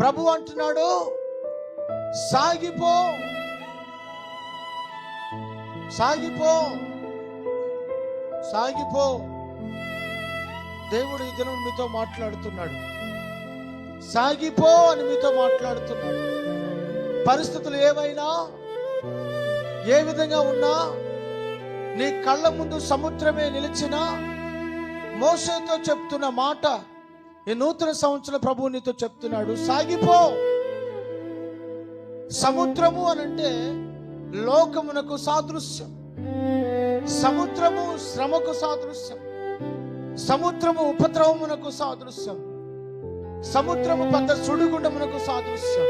ప్రభు అంటున్నాడు, సాగిపో సాగిపో సాగిపో. దేవుడు ఈ దినం మీతో మాట్లాడుతున్నాడు. సాగిపో అని మీతో మాట్లాడుతున్నాడు. పరిస్థితులు ఏవైనా ఏ విధంగా ఉన్నా, నీ కళ్ళ ముందు సముద్రమే నిలిచినా, మోషేతో చెప్తున్న మాట ఈ నూతన సంవత్సరం ప్రభువు నీతో చెప్తున్నాడు, సాగిపో. సముద్రము అనంటే లోకమునకు సాదృశ్యం, సముద్రము శ్రమకు సాదృశ్యం, సముద్రము ఉపద్రవమునకు సాదృశ్యం, సముద్రము పెద్ద సుడిగుండమునకు సాదృశ్యం.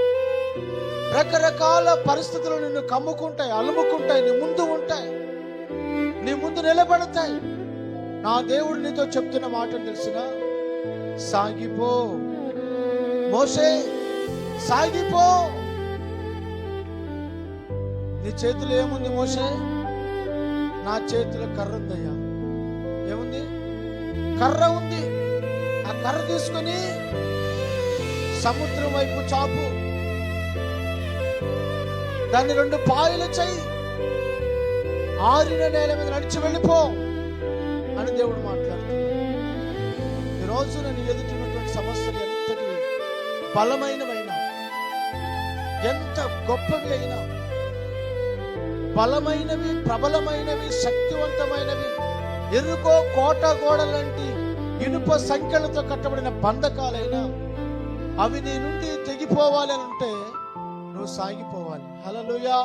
రకరకాల పరిస్థితులు నిన్ను కమ్ముకుంటాయి, అలుముకుంటాయి, నీ ముందు ఉంటాయి, నీ ముందు నిలబడతాయి. నా దేవుడు నీతో చెప్తున్న మాట తెలిసిన, సాగిపో మోషే, సాగిపో. నీ చేతిలో ఏముంది మోషే? నా చేతిలో కర్ర ఉందయ్యా. ఏముంది? కర్ర ఉంది. ఆ కర్ర తీసుకొని సముద్రం వైపు చాపు, దాన్ని 2 పాయలు చెయ్యి, ఆరిన నేల మీద నడిచి వెళ్ళిపో అని దేవుడు మాట్లాడుతున్నాడు. ఈరోజు నేను ఎదుర్కొన్నటువంటి సమస్యలు ఎంతటి బలమైనవైనా, ఎంత గొప్పవి అయినా, బలమైనవి, ప్రబలమైనవి, శక్తివంతమైనవి, ఎరుకో కోట గోడలాంటి ఇనుప సంఖ్యలతో కట్టబడిన బంధకాలైనా, అవి నీ నుండి తెగిపోవాలి అని అంటే నువ్వు సాగిపోవాలి. హల్లెలూయా.